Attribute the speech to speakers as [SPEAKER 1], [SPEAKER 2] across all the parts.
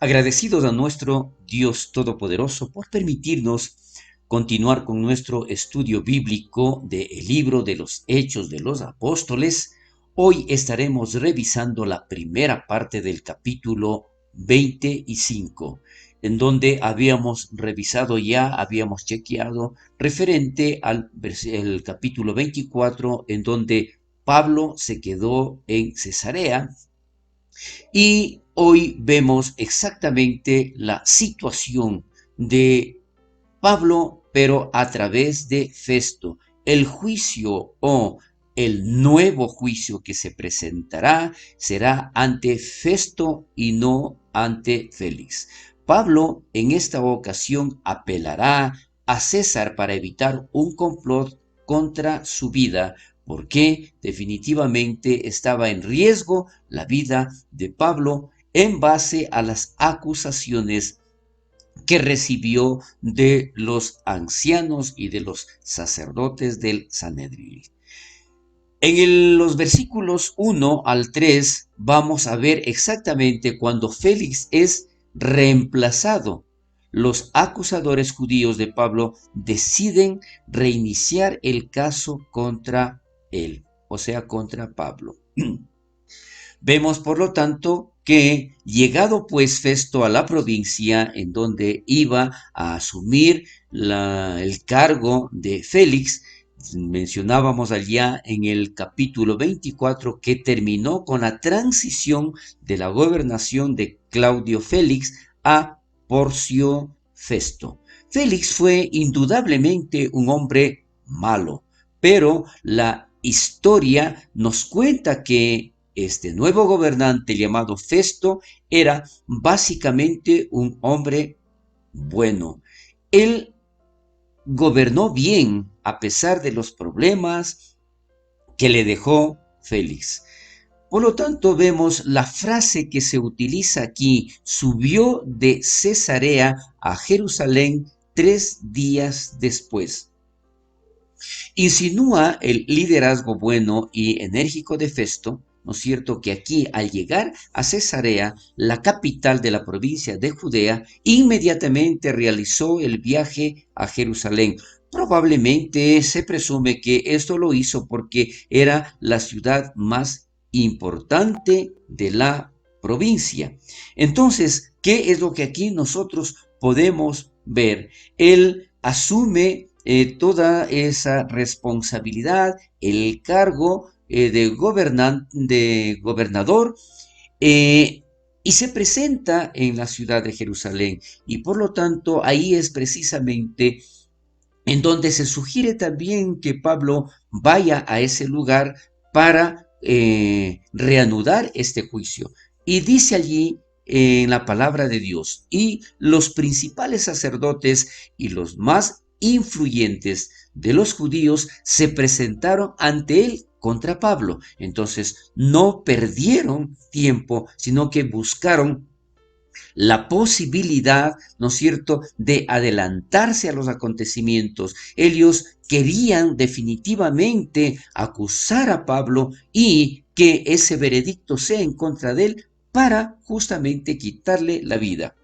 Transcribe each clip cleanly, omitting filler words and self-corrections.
[SPEAKER 1] Agradecidos a nuestro Dios Todopoderoso por permitirnos continuar con nuestro estudio bíblico del libro de los Hechos de los Apóstoles, hoy estaremos revisando la primera parte del capítulo 25, en donde habíamos revisado ya, habíamos chequeado referente al el capítulo 24, en donde Pablo se quedó en Cesarea y hoy vemos exactamente la situación de Pablo, pero a través de Festo. El juicio o el nuevo juicio que se presentará será ante Festo y no ante Félix. Pablo en esta ocasión apelará a César para evitar un complot contra su vida, porque definitivamente estaba en riesgo la vida de Pablo en base a las acusaciones que recibió de los ancianos y de los sacerdotes del Sanedrín. Los versículos 1 al 3 vamos a ver exactamente cuando Félix es reemplazado. Los acusadores judíos de Pablo deciden reiniciar el caso contra él, o sea, contra Pablo. Vemos, por lo tanto, que llegado pues Festo a la provincia en donde iba a asumir el cargo de Félix, mencionábamos allá en el capítulo 24 que terminó con la transición de la gobernación de Claudio Félix a Porcio Festo. Félix fue indudablemente un hombre malo, pero la historia nos cuenta que este nuevo gobernante llamado Festo era básicamente un hombre bueno. Él gobernó bien a pesar de los problemas que le dejó Félix. Por lo tanto, vemos la frase que se utiliza aquí: subió de Cesarea a Jerusalén 3 días después. Insinúa el liderazgo bueno y enérgico de Festo, ¿no es cierto?, que aquí al llegar a Cesarea, la capital de la provincia de Judea, inmediatamente realizó el viaje a Jerusalén. Probablemente se presume que esto lo hizo porque era la ciudad más importante de la provincia. Entonces, ¿qué es lo que aquí nosotros podemos ver? Él asume toda esa responsabilidad, el cargo de gobernador, eh, y se presenta en la ciudad de Jerusalén. Y por lo tanto, ahí es precisamente en donde se sugiere también que Pablo vaya a ese lugar para reanudar este juicio. Y dice allí en la palabra de Dios: y los principales sacerdotes y los más influyentes de los judíos se presentaron ante él contra Pablo. Entonces no perdieron tiempo, sino que buscaron la posibilidad, ¿no es cierto?, de adelantarse a los acontecimientos. Ellos querían definitivamente acusar a Pablo y que ese veredicto sea en contra de él para justamente quitarle la vida.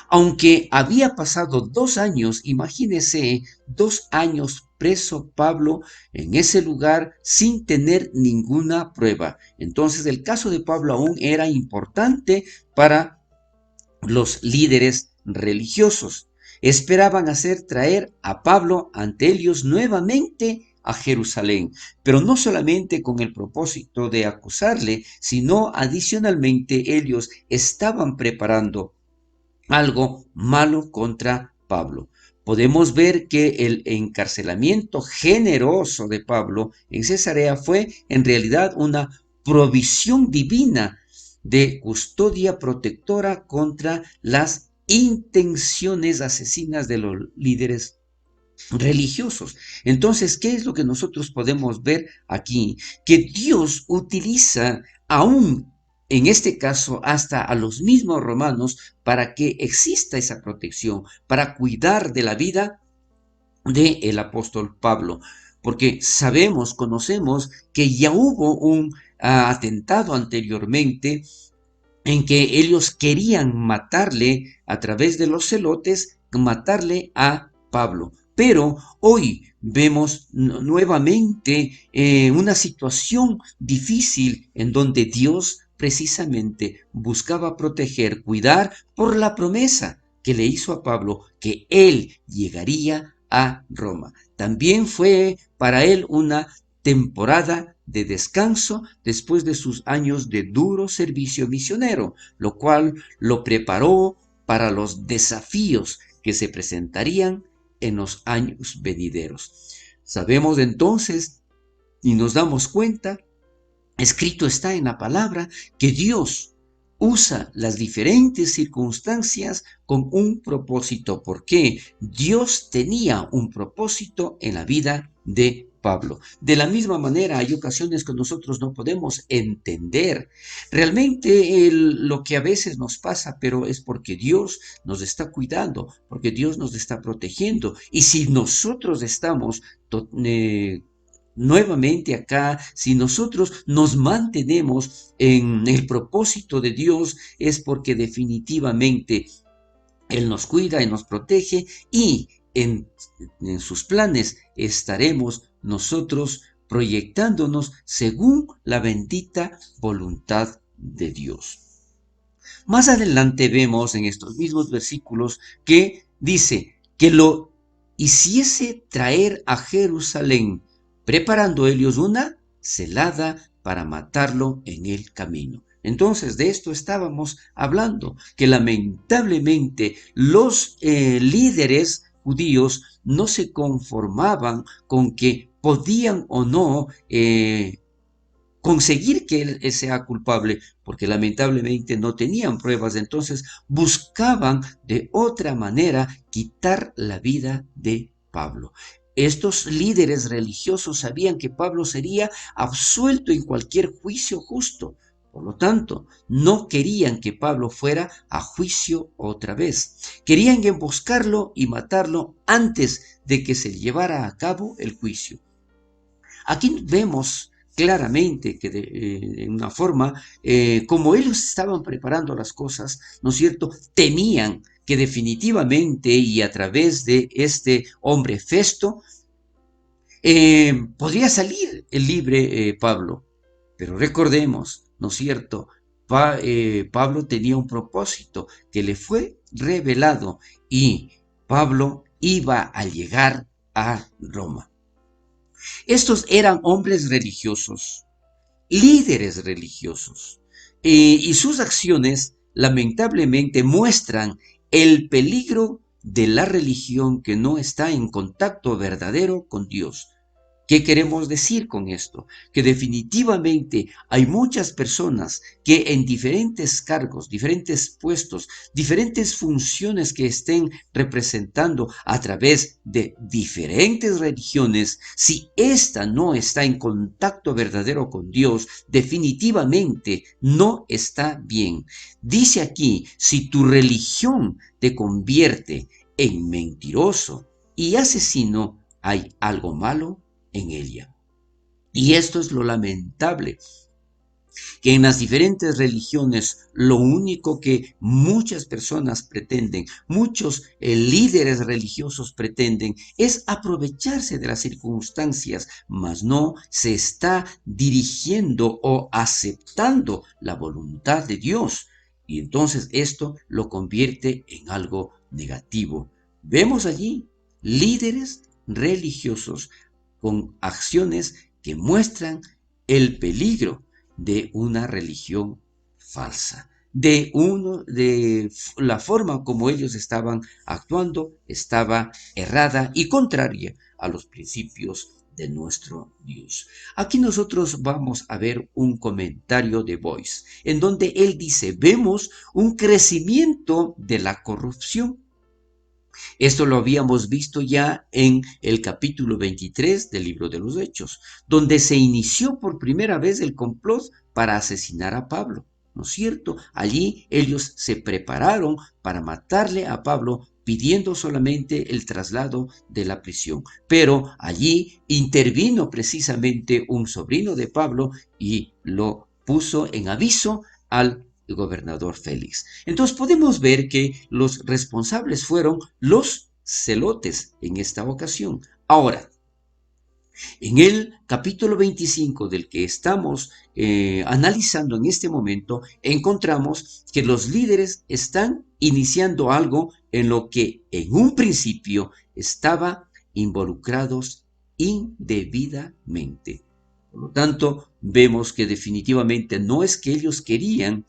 [SPEAKER 1] Aunque había pasado 2 años, imagínese, 2 años preso Pablo en ese lugar sin tener ninguna prueba. Entonces el caso de Pablo aún era importante para los líderes religiosos. Esperaban hacer traer a Pablo ante ellos nuevamente a Jerusalén, pero no solamente con el propósito de acusarle, sino adicionalmente ellos estaban preparando algo malo contra Pablo. Podemos ver que el encarcelamiento generoso de Pablo en Cesarea fue en realidad una provisión divina de custodia protectora contra las intenciones asesinas de los líderes religiosos. Entonces, ¿qué es lo que nosotros podemos ver aquí? Que Dios utiliza aún en este caso hasta a los mismos romanos para que exista esa protección, para cuidar de la vida del apóstol Pablo, porque sabemos, conocemos que ya hubo un atentado anteriormente en que ellos querían matarle a través de los celotes, matarle a Pablo. Pero hoy vemos nuevamente una situación difícil en donde Dios precisamente buscaba proteger, cuidar por la promesa que le hizo a Pablo que él llegaría a Roma. También fue para él una temporada de descanso después de sus años de duro servicio misionero, lo cual lo preparó para los desafíos que se presentarían en los años venideros. Sabemos entonces y nos damos cuenta, escrito está en la palabra, que Dios usa las diferentes circunstancias con un propósito, porque Dios tenía un propósito en la vida de Pablo. De la misma manera, hay ocasiones que nosotros no podemos entender realmente lo que a veces nos pasa, pero es porque Dios nos está cuidando, porque Dios nos está protegiendo. Y si nosotros estamos nuevamente acá, si nosotros nos mantenemos en el propósito de Dios, es porque definitivamente Él nos cuida y nos protege, y en sus planes estaremos nosotros proyectándonos según la bendita voluntad de Dios. Más adelante vemos en estos mismos versículos que dice que lo hiciese traer a Jerusalén, preparando ellos una celada para matarlo en el camino. Entonces de esto estábamos hablando, que lamentablemente los líderes judíos no se conformaban con que podían o no conseguir que él sea culpable, porque lamentablemente no tenían pruebas. Entonces buscaban de otra manera quitar la vida de Pablo. Estos líderes religiosos sabían que Pablo sería absuelto en cualquier juicio justo. Por lo tanto, no querían que Pablo fuera a juicio otra vez. Querían emboscarlo y matarlo antes de que se llevara a cabo el juicio. Aquí vemos claramente que en una forma, como ellos estaban preparando las cosas, ¿no es cierto?, temían que definitivamente y a través de este hombre Festo, podría salir el libre Pablo. Pero recordemos, ¿no es cierto?, Pablo tenía un propósito que le fue revelado, y Pablo iba a llegar a Roma. Estos eran hombres religiosos, líderes religiosos, y sus acciones lamentablemente muestran el peligro de la religión que no está en contacto verdadero con Dios. ¿Qué queremos decir con esto? Que definitivamente hay muchas personas que en diferentes cargos, diferentes puestos, diferentes funciones que estén representando a través de diferentes religiones, si ésta no está en contacto verdadero con Dios, definitivamente no está bien. Dice aquí, si tu religión te convierte en mentiroso y asesino, ¿hay algo malo en ella? Y esto es lo lamentable, que en las diferentes religiones lo único que muchas personas pretenden, muchos líderes religiosos pretenden, es aprovecharse de las circunstancias, mas no se está dirigiendo o aceptando la voluntad de Dios. Y entonces esto lo convierte en algo negativo. Vemos allí líderes religiosos con acciones que muestran el peligro de una religión falsa, de la forma como ellos estaban actuando estaba errada y contraria a los principios de nuestro Dios. Aquí nosotros vamos a ver un comentario de Boyce, en donde él dice, vemos un crecimiento de la corrupción. Esto lo habíamos visto ya en el capítulo 23 del libro de los Hechos, donde se inició por primera vez el complot para asesinar a Pablo, ¿no es cierto? Allí ellos se prepararon para matarle a Pablo, pidiendo solamente el traslado de la prisión. Pero allí intervino precisamente un sobrino de Pablo y lo puso en aviso al gobernador Félix. Entonces podemos ver que los responsables fueron los celotes en esta ocasión. Ahora, en el capítulo 25 del que estamos analizando en este momento, encontramos que los líderes están iniciando algo en lo que en un principio estaba involucrados indebidamente. Por lo tanto, vemos que definitivamente no es que ellos querían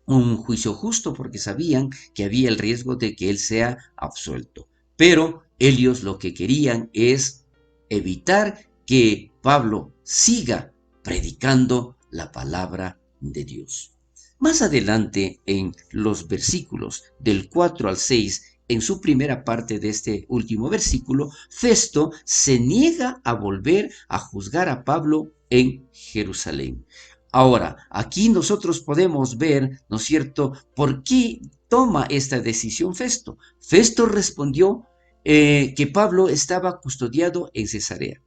[SPEAKER 1] un juicio justo porque sabían que había el riesgo de que él sea absuelto. Pero ellos lo que querían es evitar que Pablo siga predicando la palabra de Dios. Más adelante, en los versículos del 4 al 6, en su primera parte de este último versículo, Festo se niega a volver a juzgar a Pablo en Jerusalén. Ahora, aquí nosotros podemos ver, ¿no es cierto?, por qué toma esta decisión Festo. Festo respondió que Pablo estaba custodiado en Cesarea.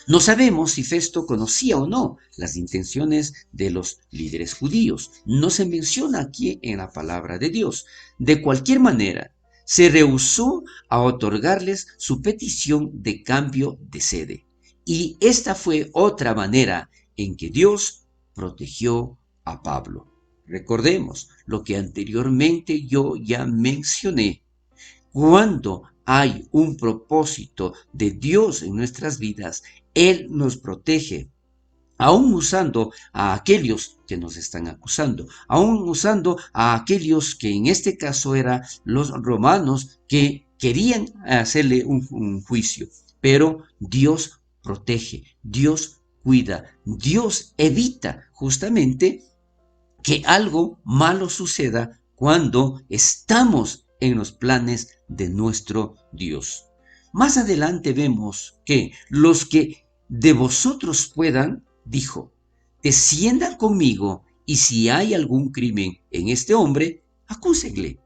[SPEAKER 1] No sabemos si Festo conocía o no las intenciones de los líderes judíos. No se menciona aquí en la palabra de Dios. De cualquier manera, se rehusó a otorgarles su petición de cambio de sede. Y esta fue otra manera en que Dios protegió a Pablo. Recordemos lo que anteriormente yo ya mencioné. Cuando hay un propósito de Dios en nuestras vidas, Él nos protege, aún usando a aquellos que nos están acusando, aún usando a aquellos que en este caso eran los romanos que querían hacerle un juicio. Pero Dios protege, Dios cuida, Dios evita justamente que algo malo suceda cuando estamos en los planes de nuestro Dios. Más adelante vemos que los que de vosotros puedan, dijo, desciendan conmigo y si hay algún crimen en este hombre, acúsenle.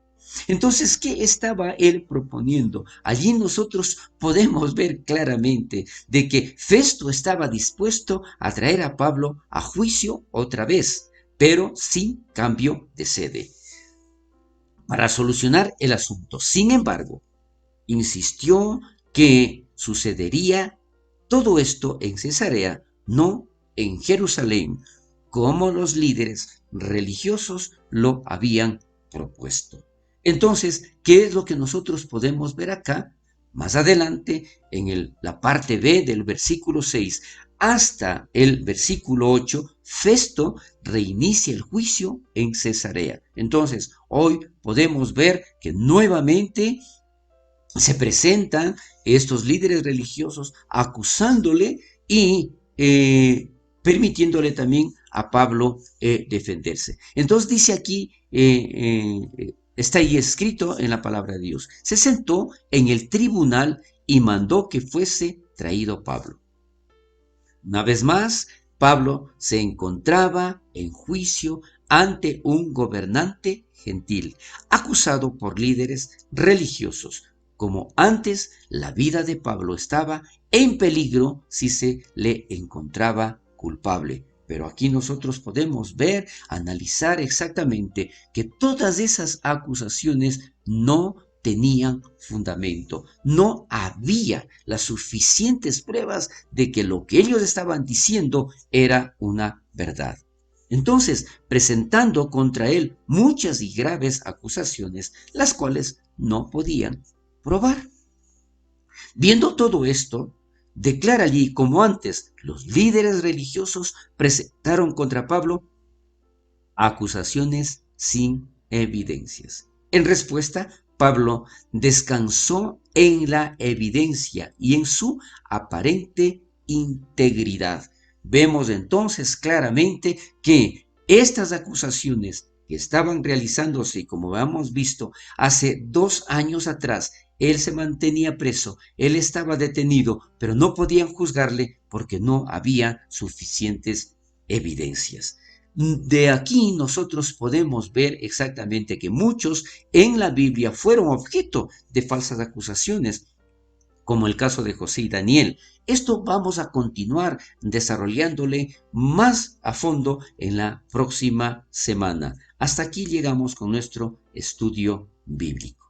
[SPEAKER 1] Entonces, ¿qué estaba él proponiendo? Allí nosotros podemos ver claramente de que Festo estaba dispuesto a traer a Pablo a juicio otra vez, pero sin cambio de sede, para solucionar el asunto. Sin embargo, insistió que sucedería todo esto en Cesarea, no en Jerusalén, como los líderes religiosos lo habían propuesto. Entonces, ¿qué es lo que nosotros podemos ver acá? Más adelante, en la parte B del versículo 6 hasta el versículo 8, Festo reinicia el juicio en Cesarea. Entonces, hoy podemos ver que nuevamente se presentan estos líderes religiosos acusándole y permitiéndole también a Pablo defenderse. Entonces dice aquí, está ahí escrito en la palabra de Dios, se sentó en el tribunal y mandó que fuese traído Pablo. Una vez más, Pablo se encontraba en juicio ante un gobernante gentil, acusado por líderes religiosos. Como antes, la vida de Pablo estaba en peligro si se le encontraba culpable. Pero aquí nosotros podemos ver, analizar exactamente que todas esas acusaciones no tenían fundamento. No había las suficientes pruebas de que lo que ellos estaban diciendo era una verdad. Entonces, presentando contra él muchas y graves acusaciones, las cuales no podían probar. Viendo todo esto, declara allí, como antes, los líderes religiosos presentaron contra Pablo acusaciones sin evidencias. En respuesta, Pablo descansó en la evidencia y en su aparente integridad. Vemos entonces claramente que estas acusaciones que estaban realizándose, como hemos visto, hace 2 años atrás, él se mantenía preso, él estaba detenido, pero no podían juzgarle porque no había suficientes evidencias. De aquí nosotros podemos ver exactamente que muchos en la Biblia fueron objeto de falsas acusaciones. como el caso de José y Daniel. Esto vamos a continuar desarrollándole más a fondo en la próxima semana. Hasta aquí llegamos con nuestro estudio bíblico.